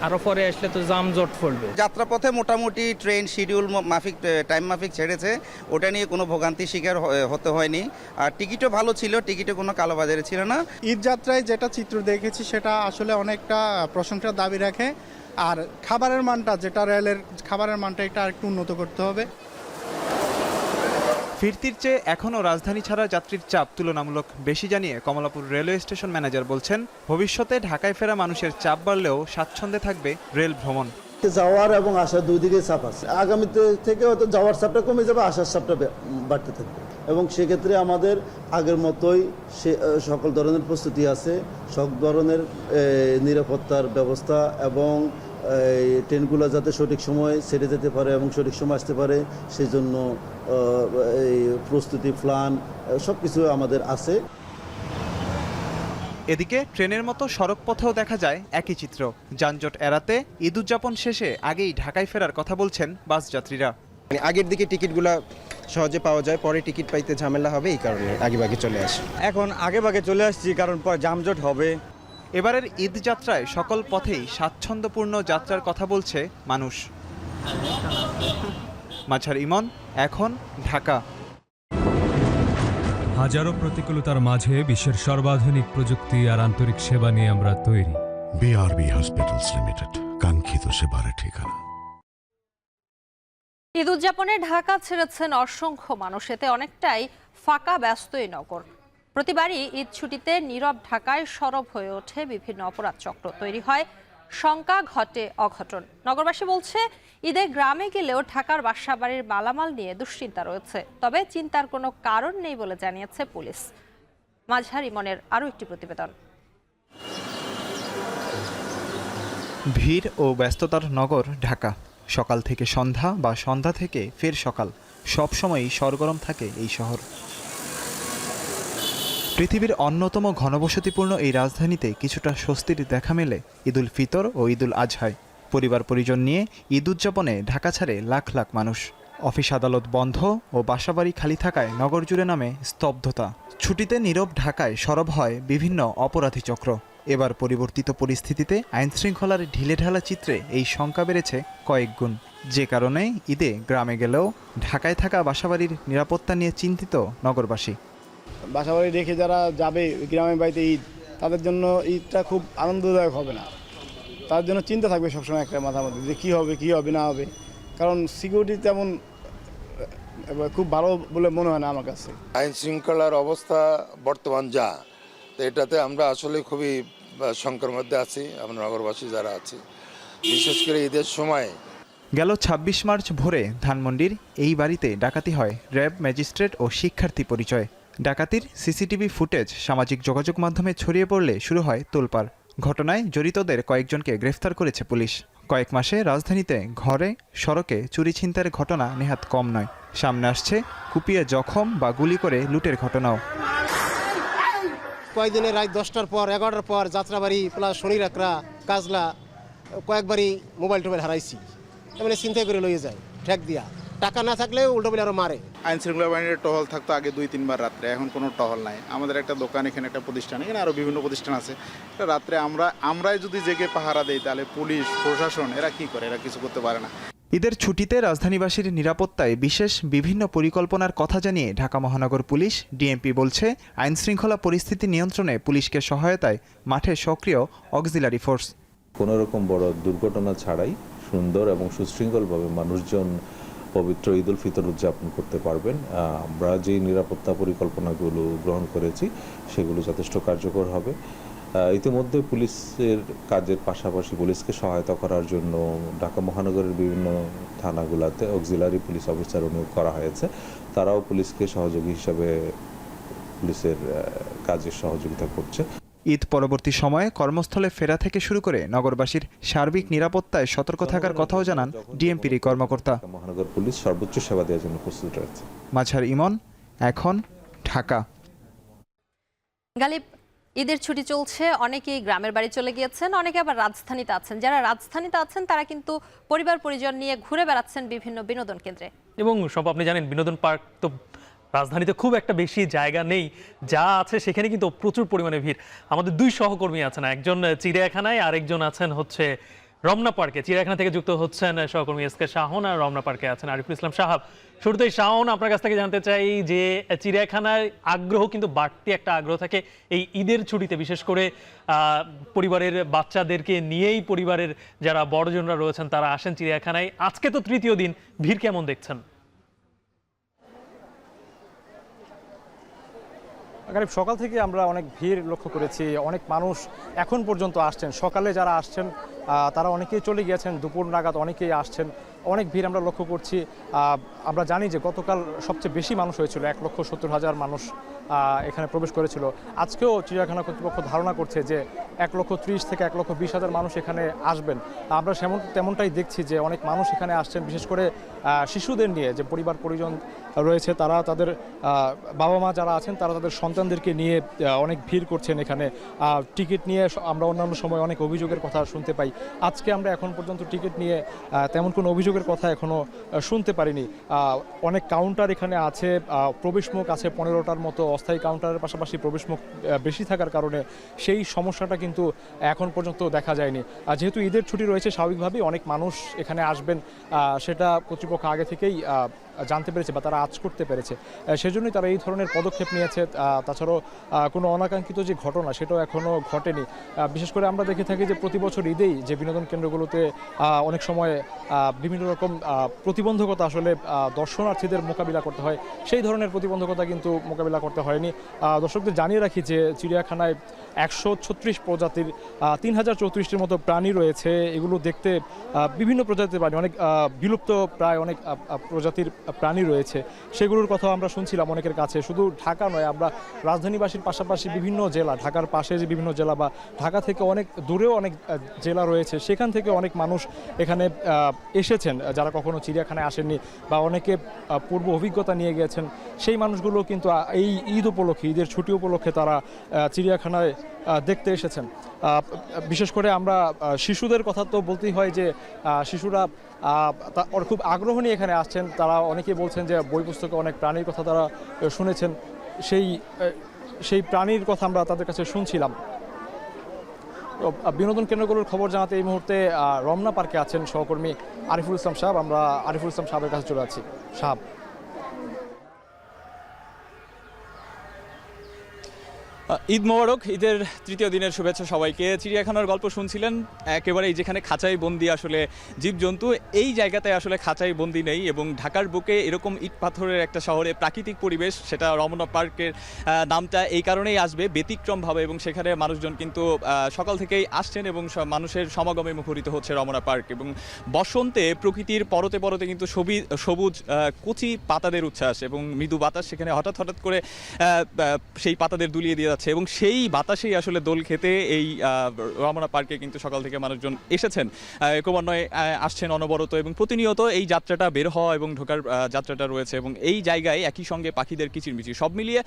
আরো পরে আসলে তো যানজট পড়বে। যাত্রাপথে মোটামুটি ট্রেন শিডিউল মাফিক, টাইম মাফিক ছেড়েছে, ওটা নিয়ে কোনো ভোগান্তি শিকার হতে হয়নি। আর টিকিটও ভালো ছিল, টিকিটে কোনো কালোবাজারি ছিল না। ঈদ যাত্রায় যেটা চিত্র দেখেছি সেটা আসলে অনেকটা প্রশংসার দাবি রাখে। আর খাবারের মানটা, যেটা রেলের খাবারের মানটা, এটা একটু উন্নত করতে হবে। ফিরতির চেয়ে এখনও রাজধানী ছাড়া যাত্রীর চাপ তুলনামূলক বেশি জানিয়ে কমলাপুর রেলওয়ে স্টেশন ম্যানেজার বলছেন, ভবিষ্যতে ঢাকায় ফেরা মানুষের চাপ বাড়লেও স্বাচ্ছন্দ্যে থাকবে রেল ভ্রমণ। যাওয়ার এবং আসার দুই দিকে চাপ আছে। আগামীতে থেকে হয়তো যাওয়ার চাপটা কমে যাবে, আসার চাপটা বাড়তে থাকবে, এবং সেক্ষেত্রে আমাদের আগের মতোই সকল ধরনের প্রস্তুতি আছে, সব ধরনের নিরাপত্তার ব্যবস্থা, এবং ট্রেনগুলো যাতে সঠিক সময় ছেড়ে যেতে পারে এবং সঠিক সময় আসতে পারে সেই জন্য প্রস্তুতি প্ল্যান সব কিছু আমাদের আছে। এদিকে ট্রেনের মতো সড়ক পথেও দেখা যায় একই চিত্র। যানজট এড়াতে ঈদ উদযাপন শেষে আগেই ঢাকায় ফেরার কথা বলছেন বাস যাত্রীরা। আগের দিকে টিকিটগুলো সহজে পাওয়া যায়, পরে টিকিট পাইতে ঝামেলা হবে, এই কারণে আগেভাগে চলে আসি। এখন আগেভাগে চলে আসছি, কারণ পর যানজট হবে। এবারের ঈদ যাত্রায় সকল পথেই স্বাচ্ছন্দ্যপূর্ণ যাত্রার কথা বলছে মানুষ। মাঝার ইমন, এখন, ঢাকা। হাজারো প্রতিকূলতার মাঝে বিশ্বের সর্বাধুনিক প্রযুক্তি আর আন্তরিক সেবা নিয়ে আমরা তৈরি। বিআরবি হসপিটালস লিমিটেড, কাঙ্ক্ষিত সেবার ঠিকানা। ঈদ উদযাপনে ঢাকা ছেড়েছেন অসংখ্য মানুষ। এতে অনেকটাই ফাঁকা ব্যস্তই নগর। প্রতিবারই ঈদ ছুটিতে নীরব ঢাকায় সরব হয়ে ওঠে বিভিন্ন অপরাধ চক্র। তৈরি হয় শঙ্কা, ঘটে অঘটন। নগরবাসী বলছে, ঈদে গ্রামে গেলেও ঢাকার বাসাবাড়ির মালামাল নিয়ে দুশ্চিন্তা রয়েছে, তবে চিন্তার কোনো কারণ নেই বলে জানিয়েছে পুলিশ। মাঝার ইমনের আরও একটি প্রতিবেদন। ভিড় ও ব্যস্ততার নগর ঢাকা। সকাল থেকে সন্ধ্যা বা সন্ধ্যা থেকে ফের সকাল, সবসময়ই সরগরম থাকে এই শহর। পৃথিবীর অন্যতম ঘনবসতিপূর্ণ এই রাজধানীতে কিছুটা স্বস্তির দেখা মেলে ঈদুল ফিতর ও ঈদুল আজহায়। পরিবার পরিজন নিয়ে ঈদ উদযাপনে ঢাকা ছাড়ে লাখ লাখ মানুষ। অফিস আদালত বন্ধ ও বাসাবাড়ি খালি থাকায় নগর জুড়ে নামে স্তব্ধতা। ছুটিতে নীরব ঢাকায় সরব হয় বিভিন্ন অপরাধী চক্র। এবার পরিবর্তিত পরিস্থিতিতে আইনশৃঙ্খলার ঢিলেঢালা চিত্রে এই সংখ্যা বেড়েছে কয়েক গুণ, যে কারণে ঈদে গ্রামে গেলেও ঢাকায় থাকা বাসাবাড়ির নিরাপত্তা নিয়ে চিন্তিত নগরবাসী। বাসাবাড়ি রেখে যারা যাবে গ্রামের বাড়িতে ঈদ, তাদের জন্য ঈদটা খুব আনন্দদায়ক হবে না। তার জন্য চিন্তা থাকবে সবসময় একটা মাথার মধ্যে যে কী হবে না হবে, কারণ সিকিউরিটি তেমন খুব ভালো বলে মনে হয় না আমার কাছে। আইন শৃঙ্খলার অবস্থা বর্তমান যা, তো এটাতে আমরা আসলে খুবই শঙ্কার মধ্যে আছি, আমরা নগরবাসী যারা আছি, বিশেষ করে ঈদের সময়। গেল ২৬ মার্চ ভোরে ধানমন্ডির এই বাড়িতে ডাকাতি হয় র্যাব ম্যাজিস্ট্রেট ও শিক্ষার্থী পরিচয়। ডাকাতির সিসিটিভি ফুটেজ সামাজিক যোগাযোগ মাধ্যমে ছড়িয়ে পড়লে শুরু হয় তোলপাড়। ঘটনায় জড়িতদের কয়েকজনকে গ্রেফতার করেছে পুলিশ। কয়েক মাসে রাজধানীতে ঘরে সড়কে চুরি ছিনতাইয়ের ঘটনা নেহাত কম নয়। সামনে আসছে কুপিয়ে জখম বা গুলি করে লুটের ঘটনাও। কয়েকদিনের রাত 10টার পর 11টার পর যাত্রাবাড়ি প্লাস শনিরাকড়া কাজলা কয়েকবারই মোবাইল টোবাইল হারাইছি, মানে চিন্তা করে লইয়ে যায় ঠেক দিয়া, টাকা না থাকলে উল্টো বলে আরো মারে। আইন শৃঙ্খলা বাহিনীর টহল থাকতো আগে 2-3 বার রাত্রে, এখন কোনো টহল নাই। আমাদের একটা দোকান, এখানে একটা প্রতিষ্ঠান, এখানে আরও বিভিন্ন প্রতিষ্ঠান আছে। রাত্রে আমরাই যদি জেগে পাহারা দেই তাহলে পুলিশ প্রশাসন এরা কি করে? এরা কিছু করতে পারে না। ঈদের ছুটিতে রাজধানীবাসীর নিরাপত্তায় বিশেষ বিভিন্ন পরিকল্পনার কথা জানিয়ে ঢাকা মহানগর পুলিশ ডিএমপি বলছে, আইনশৃঙ্খলা পরিস্থিতি নিয়ন্ত্রণে পুলিশকে সহায়তায় মাঠে সক্রিয় অক্সিলারি ফোর্স। কোনো রকম বড় দুর্ঘটনা ছাড়াই সুন্দর এবং সুশৃঙ্খলভাবে মানুষজন পবিত্র ঈদ উল ফিতর উদযাপন করতে পারবেন। আমরা যে নিরাপত্তা পরিকল্পনাগুলো গ্রহণ করেছি সেগুলো যথেষ্ট কার্যকর হবে। ইতিমধ্যে পুলিশের কাজের পাশাপাশি পুলিশকে সহায়তা করার জন্য ঢাকা মহানগরের বিভিন্ন থানাগুলোতে অক্সিলারি পুলিশ অফিসার নিয়োগ করা হয়েছে। তারাও পুলিশকে সহযোগী হিসাবে পুলিশের কাজে সহযোগিতা করছে। ঈদ পরবর্তী সময়ে কর্মস্থলে ফেরা থেকে শুরু করে নগরবাসীর সার্বিক নিরাপত্তায় সতর্ক থাকার কথাও জানান ডিএমপির কর্মকর্তা। মহানগর পুলিশ সর্বোচ্চ সেবা দেওয়ার জন্য প্রস্তুত রয়েছে। মাঝার ইমন, এখন ঢাকা। গালিব, ঈদের ছুটি চলছে, অনেকেই গ্রামের বাড়ি চলে গিয়েছেন, অনেকে আবার রাজধানীতে আছেন। যারা রাজধানীতে আছেন তারা কিন্তু পরিবার পরিজন নিয়ে ঘুরে বেড়াচ্ছেন বিভিন্ন বিনোদন কেন্দ্রে। এবং সব আপনি জানেন, বিনোদন পার্ক তো রাজধানীতে খুব একটা বেশি জায়গা নেই, যা আছে সেখানে কিন্তু প্রচুর পরিমাণে ভিড়। আমাদের দুই সহকর্মী আছেন, একজন চিড়িয়াখানায়, আরেকজন আছেন হচ্ছে রমনা পার্কে। চিড়িয়াখানা থেকে যুক্ত হচ্ছেন সহকর্মী এস কে শাহন, আর রমনা পার্কে আছেন আরিফুল ইসলাম সাহাব। শুরুতেই শাহন, আপনার কাছ থেকে জানতে চাই যে চিড়িয়াখানার আগ্রহ কিন্তু বাড়তি একটা আগ্রহ থাকে এই ঈদের ছুটিতে, বিশেষ করে পরিবারের বাচ্চাদেরকে নিয়েই পরিবারের যারা বড়জনরা রয়েছেন তারা আসেন চিড়িয়াখানায়। আজকে তো তৃতীয় দিন, ভিড় কেমন দেখছেন? গারিব, সকাল থেকে আমরা অনেক ভিড় লক্ষ্য করেছি, অনেক মানুষ এখন পর্যন্ত আসছেন। সকালে যারা আসছেন তারা অনেকেই চলে গিয়েছেন, দুপুর নাগাদ অনেকেই আসছেন, অনেক ভিড় আমরা লক্ষ্য করছি। আমরা জানি যে গতকাল সবচেয়ে বেশি মানুষ হয়েছিল, 1,70,000 মানুষ এখানে প্রবেশ করেছিল। আজকেও চিড়িয়াখানা কর্তৃপক্ষ ধারণা করছে যে 1,30,000 থেকে 1,20,000 মানুষ এখানে আসবেন। আমরা তেমনটাই দেখছি যে অনেক মানুষ এখানে আসছেন, বিশেষ করে শিশুদের নিয়ে যে পরিবার পরিজন রয়েছে, তারা তাদের বাবা মা যারা আছেন তারা তাদের সন্তানদেরকে নিয়ে অনেক ভিড় করছেন এখানে। টিকিট নিয়ে আমরা অন্যান্য সময় অনেক অভিযোগের কথা শুনতে পাই। আজকে আমরা এখন পর্যন্ত টিকিট নিয়ে তেমন কোনো অভিযোগের কথা এখনও শুনতে পারিনি। অনেক কাউন্টার এখানে আছে, প্রবেশমুখ আছে 15টার মতো, অস্থায়ী কাউন্টারের পাশাপাশি প্রবেশমুখ বেশি থাকার কারণে সেই সমস্যাটা কিন্তু এখন পর্যন্ত দেখা যায়নি। যেহেতু ঈদের ছুটি রয়েছে, স্বাভাবিকভাবেই অনেক মানুষ এখানে আসবেন, সেটা কর্তৃপক্ষ আগে থেকেই জানতে পেরেছে বা তারা আজ করতে পেরেছে, সেজন্যই তারা এই ধরনের পদক্ষেপ নিয়েছে। তাছাড়াও কোনো অনাকাঙ্ক্ষিত যে ঘটনা সেটাও এখনও ঘটেনি। বিশেষ করে আমরা দেখে থাকি যে প্রতি বছর ঈদেই যে বিনোদন কেন্দ্রগুলোতে অনেক সময় বিভিন্ন রকম প্রতিবন্ধকতা আসলে দর্শনার্থীদের মোকাবিলা করতে হয়, সেই ধরনের প্রতিবন্ধকতা কিন্তু মোকাবিলা করতে হয়নি। দর্শকদের জানিয়ে রাখি যে চিড়িয়াখানায় 136 প্রজাতির 3034টির মতো প্রাণী রয়েছে। এগুলো দেখতে বিভিন্ন প্রজাতির প্রাণী, অনেক বিলুপ্ত প্রায় অনেক প্রজাতির প্রাণী রয়েছে, সেগুলোর কথাও আমরা শুনছিলাম অনেকের কাছে। শুধু ঢাকা নয়, আমরা রাজধানীবাসীর পাশাপাশি বিভিন্ন জেলা, ঢাকার পাশে যে বিভিন্ন জেলা বা ঢাকা থেকে অনেক দূরেও অনেক জেলা রয়েছে, সেখান থেকে অনেক মানুষ এখানে এসেছেন যারা কখনো চিড়িয়াখানায় আসেননি বা অনেকে পূর্ব অভিজ্ঞতা নিয়ে গিয়েছেন। সেই মানুষগুলো কিন্তু এই ঈদ উপলক্ষে, ঈদের ছুটি উপলক্ষে তারা চিড়িয়াখানায় দেখতে এসেছেন। বিশেষ করে আমরা শিশুদের কথা তো বলতেই হয় যে শিশুরা খুব আগ্রহ নিয়ে এখানে আসছেন। তারা অনেকেই বলছেন যে বই পুস্তকে অনেক প্রাণীর কথা তারা শুনেছেন, সেই প্রাণীর কথা আমরা তাদের কাছে শুনছিলাম। বিনোদন কেন্দ্রগুলোর খবর জানাতে এই মুহূর্তে রমনা পার্কে আছেন সহকর্মী আরিফুল ইসলাম সাহেব। আমরা আরিফুল ইসলাম সাহেবের কাছে চলে যাচ্ছি। সাহেব, ঈদ মোবারক, ঈদের তৃতীয় দিনের শুভেচ্ছা সবাইকে। চিড়িয়াখানার গল্প শুনছিলেন, একেবারেই যেখানে খাঁচাই বন্দি আসলে জীবজন্তু, এই জায়গাতে আসলে খাঁচাই বন্দি নেই। এবং ঢাকার বুকে এরকম ইট পাথরের একটা শহরে প্রাকৃতিক পরিবেশ, সেটা রমনা পার্কের নামটা এই কারণেই আসবে ব্যতিক্রমভাবে, এবং সেখানে মানুষজন কিন্তু সকাল থেকেই আসছেন এবং মানুষের সমাগমে মুখরিত হচ্ছে রমনা পার্ক। এবং বসন্তে প্রকৃতির পরতে পরতে কিন্তু সবুজ কচি পাতাদের উচ্ছ্বাস এবং মৃদু বাতাস সেখানে হঠাৎ করে সেই পাতাদের দুলিয়ে দিয়ে যাচ্ছে, এবং সেই বাতাসেই আসলে দোল খেতে এই রমনা পার্কে কিন্তু সকাল থেকে মানুষজন এসেছেন, ক্রমান্বয়ে আসছেন অনবরত, এবং প্রতিনিয়ত এই যাত্রাটা বের হওয়া এবং ঢোকার যাত্রাটা রয়েছে। এবং এই জায়গায় একই সঙ্গে পাখিদের কিচিরমিচির, সব মিলিয়ে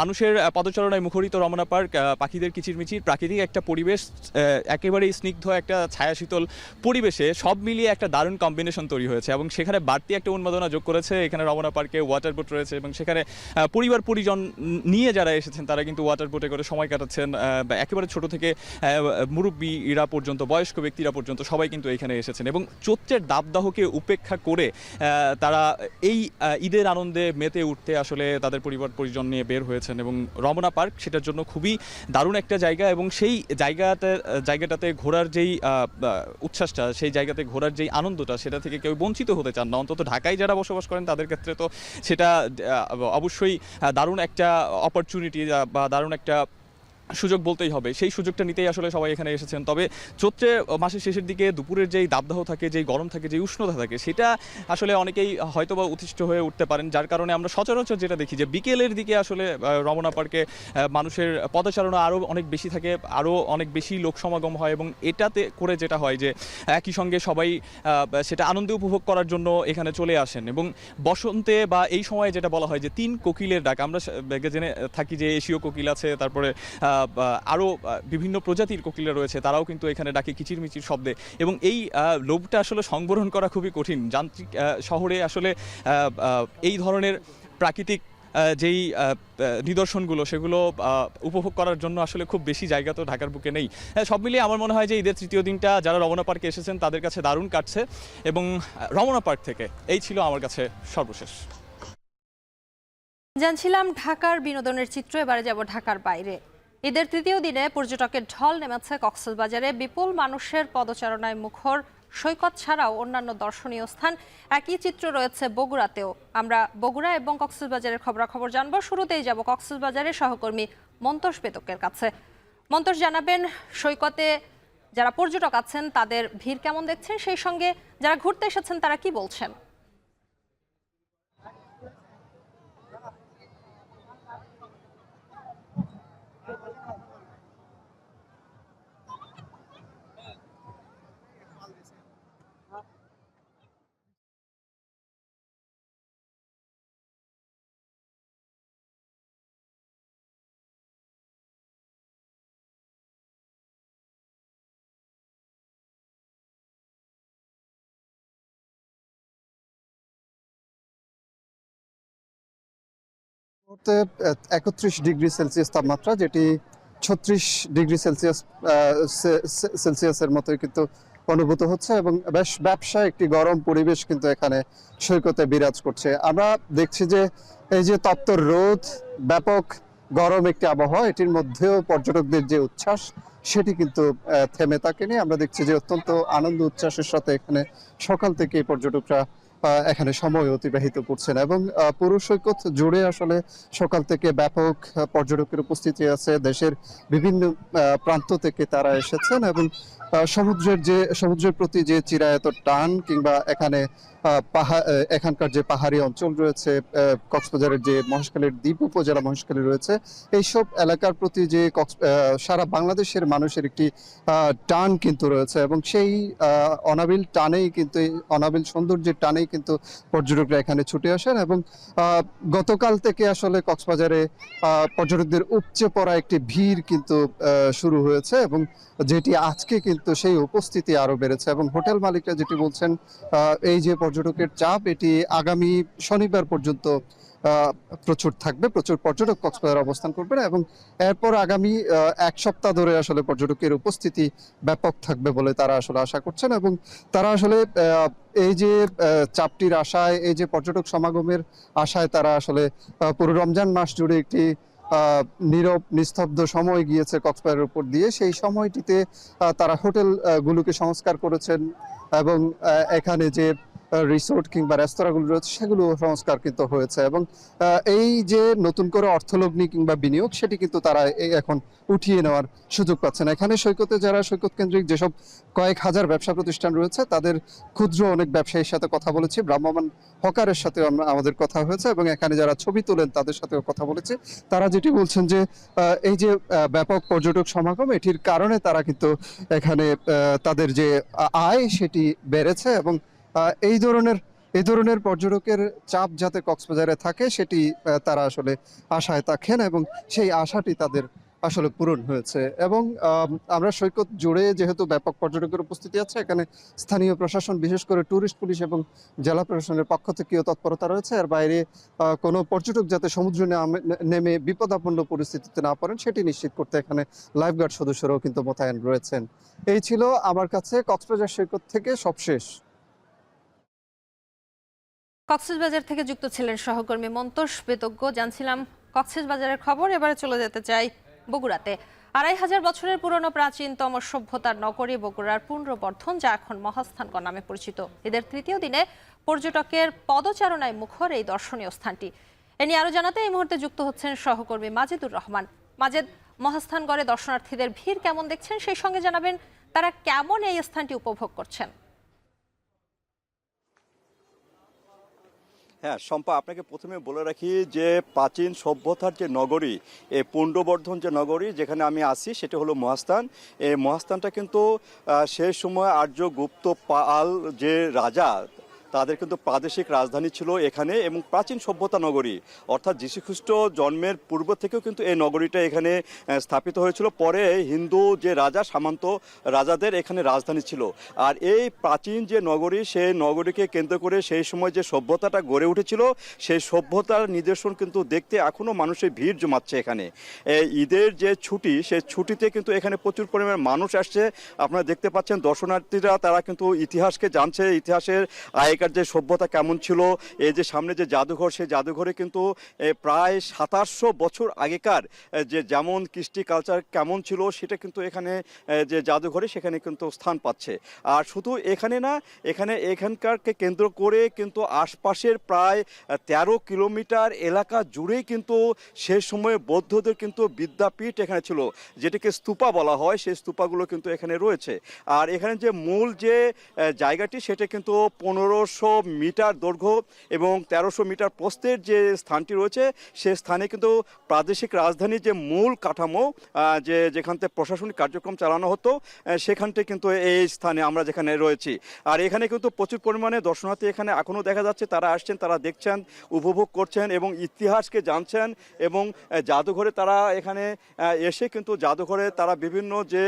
মানুষের পদচারণায় মুখরিত রমনা পার্ক, পাখিদের কিচিরমিচির, প্রাকৃতিক একটা পরিবেশ, একেবারেই স্নিগ্ধ একটা ছায়াশীতল পরিবেশে সব মিলিয়ে একটা দারুণ কম্বিনেশন তৈরি হয়েছে। এবং সেখানে বাড়তি একটা উন্মাদনা যোগ করেছে, এখানে রমনা পার্কে ওয়াটার বোট রয়েছে, এবং সেখানে পরিবার পরিজন নিয়ে যারা এসেছেন তারা কিন্তু ওয়াটার বোটে করে সময় কাটাচ্ছেন। একেবারে ছোট থেকে মুরব্বীরা পর্যন্ত, বয়স্ক ব্যক্তিরা পর্যন্ত সবাই কিন্তু এখানে এসেছেন, এবং চৈত্রের দাবদাহকে উপেক্ষা করে তারা এই ঈদের আনন্দে মেতে উঠতে আসলে তাদের পরিবার পরিজন নিয়ে বের হয়েছেন। এবং রমনা পার্ক সেটার জন্য খুবই দারুণ একটা জায়গা, এবং সেই জায়গাটাতে ঘোরার যেই উচ্ছ্বাসটা, সেই জায়গাতে ঘোরার যেই আনন্দটা, সেটা থেকে কেউ বঞ্চিত হতে চান না। অন্তত ঢাকায় যারা বসবাস করেন তাদের ক্ষেত্রে তো সেটা অবশ্যই দারুণ একটা অপরচুনিটি বা দারুণ একটা সুযোগ বলতেই হবে। সেই সুযোগটা নিতেই আসলে সবাই এখানে এসেছেন। তবে চৈত্রে মাসের শেষের দিকে দুপুরের যেই দাবদাহ থাকে, যেই গরম থাকে, যেই উষ্ণতা থাকে, সেটা আসলে অনেকেই হয়তোবা অতিষ্ঠ হয়ে উঠতে পারেন, যার কারণে আমরা সচরাচর যেটা দেখি যে বিকেলের দিকে আসলে রমনা পার্কে মানুষের পদচারণা আরও অনেক বেশি থাকে, আরও অনেক বেশি লোক সমাগম হয়, এবং এটাতে করে যেটা হয় যে একই সঙ্গে সবাই সেটা আনন্দে উপভোগ করার জন্য এখানে চলে আসেন। এবং বসন্তে বা এই সময়ে যেটা বলা হয় যে 3 কোকিলের ডাক, আমরা জেনে থাকি যে এশীয় কোকিল আছে, তারপরে আরও বিভিন্ন প্রজাতির কোকিলা রয়েছে, তারাও কিন্তু এখানে ডাকে কিচিরমিচির শব্দে। এবং এই লোভটা আসলে সংবরণ করা খুবই কঠিন। যান্ত্রিক শহরে আসলে এই ধরনের প্রাকৃতিক যেই নিদর্শনগুলো, সেগুলো উপভোগ করার জন্য আসলে খুব বেশি জায়গা তো ঢাকার বুকে নেই। সব মিলিয়ে আমার মনে হয় যে ঈদের তৃতীয় দিনটা যারা রমনা পার্কে এসেছেন তাদের কাছে দারুণ কাটছে। এবং রমনা পার্ক থেকে এই ছিল আমার কাছে সর্বশেষ। জানছিলাম ঢাকার বিনোদনের চিত্র, এবারে যাব ঢাকার বাইরে। ঈদের তৃতীয় দিনে পর্যটকের ঢল নেমেছে কক্সবাজারে। বিপুল মানুষের পদচারণায় মুখর সৈকত ছাড়াও অন্যান্য দর্শনীয় স্থান। একই চিত্র রয়েছে বগুড়াতেও। আমরা বগুড়া এবং কক্সবাজারের খবরাখবর জানবো। শুরুতেই যাব কক্সবাজারের সহকর্মী মন্তোষ পেতকের কাছে। মন্তোষ, জানাবেন সৈকতে যারা পর্যটক আছেন তাদের ভিড় কেমন দেখছেন, সেই সঙ্গে যারা ঘুরতে এসেছেন তারা কি বলছেন? মুহূর্তে 31 ডিগ্রি সেলসিয়াস তাপমাত্রা, যেটি 36 ডিগ্রি সেলসিয়াসের মতোই কিন্তু অনুভূত হচ্ছে, এবং বেশ ব্যবসায় একটি গরম পরিবেশ কিন্তু এখানে সৈকতে বিরাজ করছে। আমরা দেখছি যে এই যে তপ্ত রোদ, ব্যাপক গরম একটি আবহাওয়া, এটির মধ্যেও পর্যটকদের যে উচ্ছ্বাস সেটি কিন্তু থেমে থাকেনি। আমরা দেখছি যে অত্যন্ত আনন্দ উচ্ছ্বাসের সাথে এখানে সকাল থেকে পর্যটকরা এখানে সময় অতিবাহিত করছেন, এবং পুরো সৈকত জুড়ে আসলে সকাল থেকে ব্যাপক পর্যটকের উপস্থিতি আছে। দেশের বিভিন্ন প্রান্ত থেকে তারা এসেছেন, এবং সমুদ্রের প্রতি যে চিরায়ত টান, কিংবা এখানকার যে পাহাড়ি অঞ্চল রয়েছে, কক্সবাজারের যে মহেশখালীর দ্বীপ উপজেলা মহেশখালী রয়েছে, এইসব এলাকার প্রতি যে সারা বাংলাদেশের মানুষের একটি টান কিন্তু রয়েছে, এবং সেই অনাবিল টানেই কিন্তু, অনাবিল সৌন্দর্যের টানেই কিন্তু পর্যটকরা এখানে ছুটে আসেন। এবং গতকাল থেকে আসলে কক্সবাজারে পর্যটকদের উপচে পড়া একটি ভিড় কিন্তু শুরু হয়েছে, এবং যেটি আজকে কিন্তু সেই উপস্থিতি আরো বেড়েছে। এবং হোটেল মালিকরা যেটি বলছেন, এই যে পর্যটকের চাপ, এটি আগামী শনিবার পর্যন্ত প্রচুর থাকবে, প্রচুর পর্যটক কক্সবাজারে অবস্থান করবেন, এবং এরপর আগামী 1 সপ্তাহ ধরে আসলে পর্যটকের উপস্থিতি ব্যাপক থাকবে বলে তারা আসলে আশা করছেন। এবং তারা আসলে এই যে চাপটির আশায়, এই যে পর্যটক সমাগমের আশায় তারা আসলে পুরো রমজান মাস জুড়ে একটি নীরব নিস্তব্ধ সময় গিয়েছে কক্সবাজারের উপর দিয়ে, সেই সময়টিতে তারা হোটেল গুলোকে সংস্কার করেছেন এবং এখানে যে রিসোর্ট কিংবা রেস্তোরাঁগুলো রয়েছে সেগুলো সংস্কার কিন্তু হয়েছে এবং এই যে নতুন করে অর্থলগ্নি কিংবা বিনিয়োগ সেটি কিন্তু তারা এখন উঠিয়ে নেওয়ার সুযোগ পাচ্ছেন। এখানে সৈকতে যারা সৈকত কেন্দ্রিক যেসব কয়েক হাজার ব্যবসা প্রতিষ্ঠান রয়েছে তাদের ক্ষুদ্র অনেক ব্যবসায়ীর সাথে কথা বলেছি, ভ্রাম্যমাণ হকারের সাথে আমাদের কথা হয়েছে এবং এখানে যারা ছবি তোলেন তাদের সাথেও কথা বলেছি। তারা যেটি বলছেন যে এই যে ব্যাপক পর্যটক সমাগম এটির কারণে তারা কিন্তু এখানে তাদের যে আয় সেটি বেড়েছে এবং এই ধরনের পর্যটকের চাপ যাতে কক্সবাজারে থাকে সেটি তারা আসলে আশায় থাকেন এবং সেই আশাটি তাদের আসলে পূরণ হয়েছে। এবং আমরা সৈকত জুড়ে যেহেতু ব্যাপক পর্যটকের উপস্থিতি আছে, এখানে স্থানীয় প্রশাসন বিশেষ করে ট্যুরিস্ট পুলিশ এবং জেলা প্রশাসনের পক্ষ থেকেও তৎপরতা রয়েছে। এর বাইরে কোনো পর্যটক যাতে সমুদ্রে নেমে বিপদাপন্ন পরিস্থিতিতে না পড়েন সেটি নিশ্চিত করতে এখানে লাইফগার্ড সদস্যরাও কিন্তু মোতায়েন রয়েছেন। এই ছিল আমার কাছে কক্সবাজার সৈকত থেকে সবশেষ। কক্সবাজার থেকে যুক্ত ছিলেন সহকর্মী মন্তোষ বেতজ্ঞ। জানছিলাম কক্সবাজারের খবর। এবারে চলে যেতে চাই বগুড়াতে। ২৫০০ বছরের পুরনো প্রাচীনতম সভ্যতার নগরী বগুড়ার পুনর্বর্ধন, যা এখন মহাস্থানগড় নামে পরিচিত। ঈদের তৃতীয় দিনে পর্যটকের পদচারণায় মুখর এই দর্শনীয় স্থানটি। এ নিয়ে আরো জানাতে এই মুহূর্তে যুক্ত হচ্ছেন সহকর্মী মাজেদুর রহমান। মাজেদ, মহাস্থানগড়ে দর্শনার্থীদের ভিড় কেমন দেখছেন, সেই সঙ্গে জানাবেন তারা কেমন এই স্থানটি উপভোগ করছেন। হ্যাঁ শম্পা, আপনাকে প্রথমে বলে রাখি যে প্রাচীন সভ্যতার যে নগরী, এই পুণ্ডবর্ধন যে নগরী যেখানে আমি আসি সেটা হলো মহাস্থান। এই মহাস্থানটা কিন্তু সেই সময় আর্য গুপ্ত পাল যে রাজা তাদের কিন্তু প্রাদেশিক রাজধানী ছিল এখানে এবং প্রাচীন সভ্যতা নগরী, অর্থাৎ যীশুখ্রিস্ট জন্মের পূর্ব থেকেও কিন্তু এই নগরীটা এখানে স্থাপিত হয়েছিল। পরে হিন্দু যে রাজা সামন্ত রাজাদের এখানে রাজধানী ছিল। আর এই প্রাচীন যে নগরী, সেই নগরীকে কেন্দ্র করে সেই সময় যে সভ্যতাটা গড়ে উঠেছিল সেই সভ্যতার নিদর্শন কিন্তু দেখতে এখনও মানুষের ভিড় জমাচ্ছে এখানে। ঈদের যে ছুটি, সেই ছুটিতে কিন্তু এখানে প্রচুর পরিমাণে মানুষ আসছে। আপনারা দেখতে পাচ্ছেন দর্শনার্থীরা তারা কিন্তু ইতিহাসকে জানছে, ইতিহাসের আগেকার যে সভ্যতা কেমন ছিল। এই যে সামনে যে জাদুঘর, সেই জাদুঘরে কিন্তু প্রায় ২৭০০ বছর আগেকার যে যেমন কৃষ্টি কালচার কেমন ছিল সেটা কিন্তু এখানে যে জাদুঘরে সেখানে কিন্তু স্থান পাচ্ছে। আর শুধু এখানে না, এখানকারকে কেন্দ্র করে কিন্তু আশপাশের প্রায় ১৩ কিলোমিটার এলাকা জুড়েই কিন্তু সে সময়ে বৌদ্ধদের কিন্তু বিদ্যাপীঠ এখানে ছিল, যেটাকে স্তূপা বলা হয়। সেই স্তূপাগুলো কিন্তু এখানে রয়েছে। আর এখানে যে মূল যে জায়গাটি সেটা কিন্তু ১৫০০ মিটার দৈর্ঘ্য এবং ১৩০০ মিটার প্রস্থের যে স্থানটি রয়েছে, সে স্থানে কিন্তু প্রাদেশিক রাজধানীর যে মূল কাঠামো যেখান থেকে প্রশাসনিক কার্যক্রম চালানো হতো সেখানটি কিন্তু এই স্থানে আমরা যেখানে রয়েছি। আর এখানে কিন্তু প্রচুর পরিমাণে দর্শনার্থী এখানে এখনও দেখা যাচ্ছে, তারা আসছেন, তারা দেখছেন, উপভোগ করছেন এবং ইতিহাসকে জানছেন। এবং জাদুঘরে তারা এখানে এসে কিন্তু জাদুঘরে তারা বিভিন্ন যে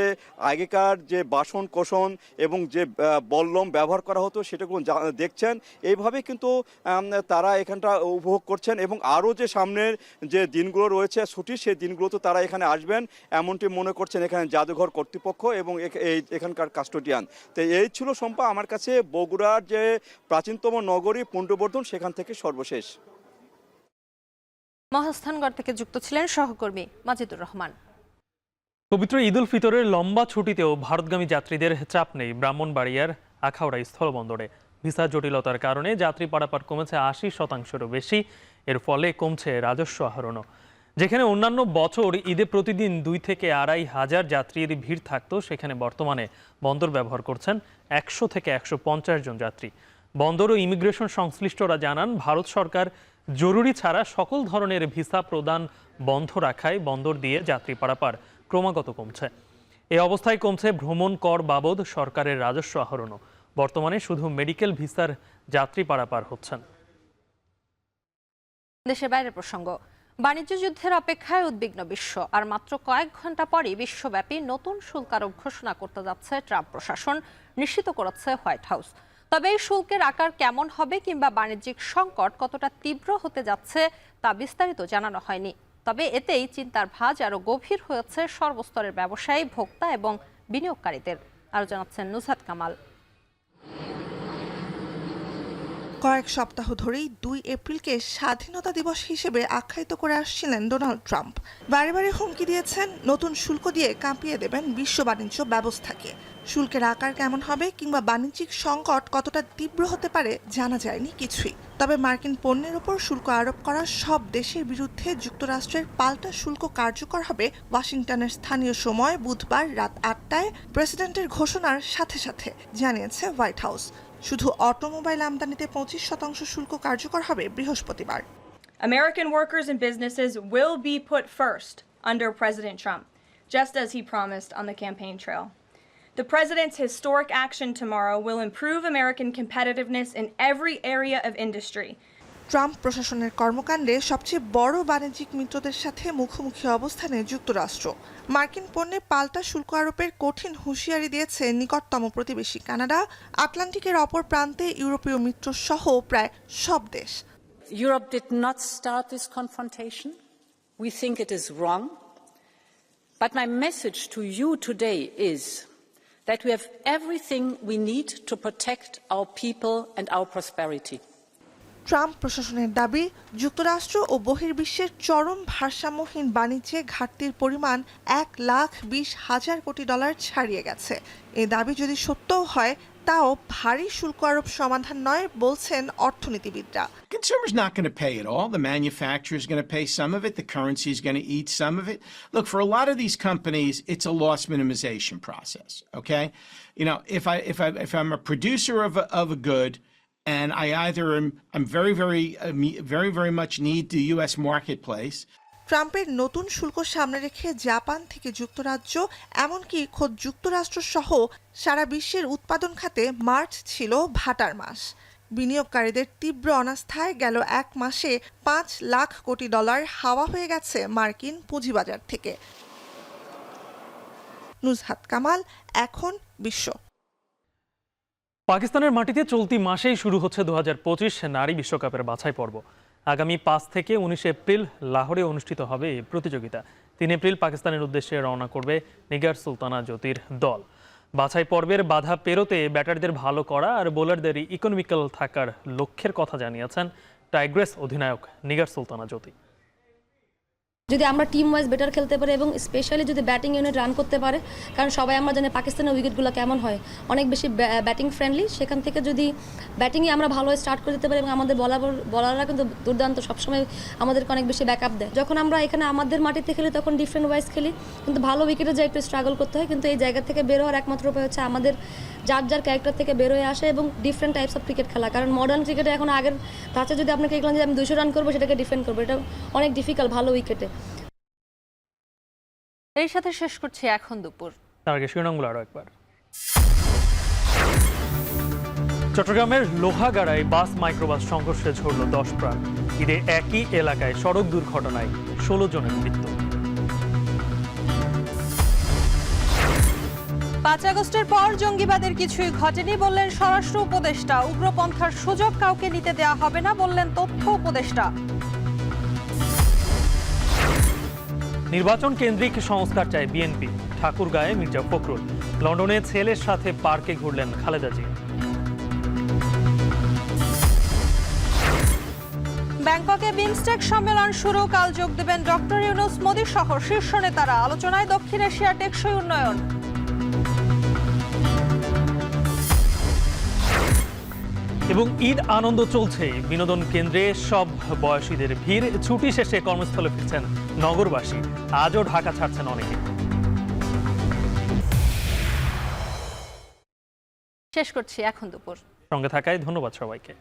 আগেকার যে বাসন কোসন এবং যে বল্লম ব্যবহার করা হতো সেটাগুলো দেখছেন। এইভাবে কিন্তু তারা এখানটা উপভোগ করছেন এবং আরও যে সামনের যে দিনগুলো রয়েছে ছুটি, সেই দিনগুলোতে তারা এখানে আসবেন এমনটি মনে করছেন এখানে জাদুঘর কর্তৃপক্ষ এবং এখানকার কাস্টোডিয়ান। তো এই ছিল শম্পা আমার কাছে বগুড়ার যে প্রাচীনতম নগরী পুণ্ডবর্ধন, সেখান থেকে সর্বশেষ। মহাস্থানগড় থেকে যুক্ত ছিলেন সহকর্মী মাজেদুর রহমান। পবিত্র ঈদ উল ফিতরের লম্বা ছুটিতেও ভারতগামী যাত্রীদের চাপ নেই ব্রাহ্মণবাড়িয়ার আখাউড়া স্থলবন্দরে। ভিসা জটিলতার কারণে যাত্রী পারাপার কমেছে ৮০%-রও বেশি। এর ফলে কমছে রাজস্ব আহরণও। যেখানে অন্যান্য বছর ঈদে প্রতিদিন ২ থেকে ২.৫ হাজার যাত্রীর ভিড় থাকতো, সেখানে বর্তমানে বন্দর ব্যবহার করছেন ১০০ থেকে ১৫০ জন যাত্রী। বন্দর ও ইমিগ্রেশন সংশ্লিষ্টরা জানান, ভারত সরকার জরুরি ছাড়া সকল ধরনের ভিসা প্রদান বন্ধ রাখায় বন্দর দিয়ে যাত্রী পারাপার ক্রমাগত কমছে। এই অবস্থায় কমছে ভ্রমণ কর বাবদ সরকারের রাজস্ব আহরণও। বর্তমানে শুধু মেডিকেল ভিসার যাত্রী পারাপার হচ্ছেন। দেশের বাইরের প্রসঙ্গ, বাণিজ্য যুদ্ধের অপেক্ষায় উদ্বিগ্ন বিশ্ব। আর মাত্র কয়েক ঘন্টা পরই বিশ্বব্যাপী নতুন শুল্ক আরোপ ঘোষণা করতে যাচ্ছে ট্রাম্প প্রশাসন, নিশ্চিত করেছে হোয়াইট হাউস। তবে এই শুল্কের আকার কেমন হবে কিংবা বাণিজ্যিক সংকট কতটা তীব্র হতে যাচ্ছে তা বিস্তারিত জানানো হয়নি। তবে এতেই চিন্তার ভাঁজ আরও গভীর হয়েছে সর্বস্তরের ব্যবসায়ী, ভোক্তা এবং বিনিয়োগকারীদের। আরও জানাচ্ছেন নুসরাত কামাল। কয়েক সপ্তাহ ধরেই 2 এপ্রিলকে স্বাধীনতা দিবস হিসেবে আখ্যায়িত করে আসছিলেন ডোনাল্ড ট্রাম্প। বারে বারে হুমকি দিয়েছেন নতুন শুল্ক দিয়ে কাঁপিয়ে দেবেন বিশ্ব বাণিজ্য ব্যবস্থাকে। শুল্কের আকার কেমন হবে কিংবা বাণিজ্যিক সংকট কতটা তীব্র হতে পারে জানা যায়নি কিছুই। তবে মার্কিন পণ্যের উপর শুল্ক আরোপ করা সব দেশের বিরুদ্ধে যুক্তরাষ্ট্রের পাল্টা শুল্ক কার্যকর হবে ওয়াশিংটনের স্থানীয় সময় বুধবার রাত 8টায় প্রেসিডেন্টের ঘোষণার সাথে সাথে, জানিয়েছে হোয়াইট হাউস। শুধু অটোমোবাইল আমদানিতে 25% শুল্ক কার্যকর হবে বৃহস্পতিবার। American workers and businesses will be put first under President Trump, just as he promised on the campaign trail. The president's historic action tomorrow will improve American competitiveness in every area of industry. Trump প্রশাসনের কর্মকাণ্ডে সবচেয়ে বড় বাণিজ্যিক মিত্রদের সাথে মুখোমুখি অবস্থানে যুক্তরাষ্ট্র। মার্কিন পণ্যে পাল্টা শুল্ক আরোপের কঠিন হুঁশিয়ারি দিয়েছে নিকটতম প্রতিবেশী কানাডা, আটলান্টিকের অপর প্রান্তে ইউরোপীয় মিত্র সহ প্রায় সব দেশ। Europe did not start this confrontation. We think it is wrong. But my message to you today is that we have everything we need to protect our people and our prosperity. Trump প্রশাসনের দাবি, যুক্তরাষ্ট্র ও বহির্বিশ্বের চরম ভারসাম্যহীন বাণিজ্যে ঘাটতির পরিমাণ $1,20,000 কোটি ছাড়িয়ে গেছে। এই দাবি যদি সত্যও হয়, তাও ভারী শুল্ক আরোপ সমাধান নয় বলছেন অর্থনীতিবিদরা। Consumer's not going to pay it all. The manufacturer's going to pay some of it. The currency is going to eat some of it. Look, for a lot of these companies, it's a loss minimization process. Okay, you know, if I'm a producer of a good, and I'm very much need the U.S. marketplace. ট্রাম্পের নতুন শুল্ক সামনে রেখে Japan থেকে যুক্তরাজ্য, এমনকি খোদ যুক্তরাষ্ট্র সহ সারা বিশ্বের উৎপাদন খাতে মার্চ ছিল ভাটার মাস। বিনিয়োগকারীদের তীব্র অনাস্থায় গেল এক মাসে $5 লাখ কোটি হাওয়া হয়ে গেছে মার্কিন পুঁজিবাজার থেকে। নুজহাত কামাল, এখন বিশ্ব। পাকিস্তানের মাটিতে চলতি মাসেই শুরু হচ্ছে 2025 নারী বিশ্বকাপের বাছাই পর্ব। আগামী 5 থেকে 19 এপ্রিল লাহোরে অনুষ্ঠিত হবে এই প্রতিযোগিতা। 3 এপ্রিল পাকিস্তানের উদ্দেশ্যে রওনা করবে নিগার সুলতানা জ্যোতির দল। বাছাই পর্বের বাধা পেরোতে ব্যাটারদের ভালো করা আর বোলারদের ইকোনমিক্যাল থাকার লক্ষ্যের কথা জানিয়েছেন টাইগ্রেস অধিনায়ক নিগার সুলতানা জ্যোতি। যদি আমরা টিম ওয়াইজ বেটার খেলতে পারি এবং স্পেশালি যদি ব্যাটিং ইউনিট রান করতে পারে, কারণ সবাই আমরা জানি পাকিস্তানের উইকেটগুলো কেমন হয়, অনেক বেশি ব্যাটিং ফ্রেন্ডলি। সেখান থেকে যদি ব্যাটিংয়ে আমরা ভালো স্টার্ট করে দিতে পারি এবং আমাদের বলাররা কিন্তু দুর্দান্ত, সবসময় আমাদেরকে অনেক বেশি ব্যাকআপ দেয়। যখন আমরা এখানে আমাদের মাটিতে খেলি তখন ডিফারেন্ট ওয়াইজ খেলি, কিন্তু ভালো উইকেটে যাই একটু স্ট্রাগল করতে হয়। কিন্তু এই জায়গা থেকে বের হওয়ার একমাত্র উপায় হচ্ছে আমাদের যার ক্যারেক্টার থেকে বের হয়ে আসে এবং ডিফারেন্ট টাইপস অফ ক্রিকেট খেলা। কারণ মডার্ন ক্রিকেটে এখন আগের ধাঁচে যদি আপনাকে দেখলাম যে আমি 200 রান করবো, সেটাকে ডিফেন্ড করবো, এটা অনেক ডিফিকাল্ট ভালো উইকেটে। এর সাথে শেষ করছি এখন দুপুর। তার আগে শিরোনামগুলো আরো একবার। চট্টগ্রামের লোহাগাড়ায় বাস মাইক্রোবাস সংঘর্ষে ঝরল 10 প্রাণ। ঈদে একই এলাকায় সড়ক দুর্ঘটনায় 16 জনের মৃত্যু। 5 আগস্টের পর জঙ্গিবাদের কিছুই ঘটেনি বললেন স্বরাষ্ট্র উপদেষ্টা। উগ্রপন্থার সুযোগ কাউকে নিতে দেওয়া হবে না বললেন তথ্য উপদেষ্টা। নির্বাচন কেন্দ্রিক সংস্কার চায় বিএনপি। ঠাকুরগাঁয়ে মির্জা ফখরুল। লন্ডনে ছেলের সাথে পার্কে ঘুরলেন খালেদা জিয়া। ব্যাংককে বিমস্টেক সম্মেলন শুরু, কাল যোগ দেবেন ডক্টর ইউনূস, মোদি সহ শীর্ষ নেতারা। আলোচনায় দক্ষিণ এশিয়ার টেকসই উন্নয়ন। এবং ঈদ আনন্দ চলছে। বিনোদন কেন্দ্রে সব বয়সীদের ভিড়। ছুটি শেষে কর্মস্থলে ফিরছেন নগরবাসী। আজও ঢাকা ছাড়ছেন অনেকে। শেষ করছি এখন দুপুর। সঙ্গে থাকায় ধন্যবাদ সবাইকে।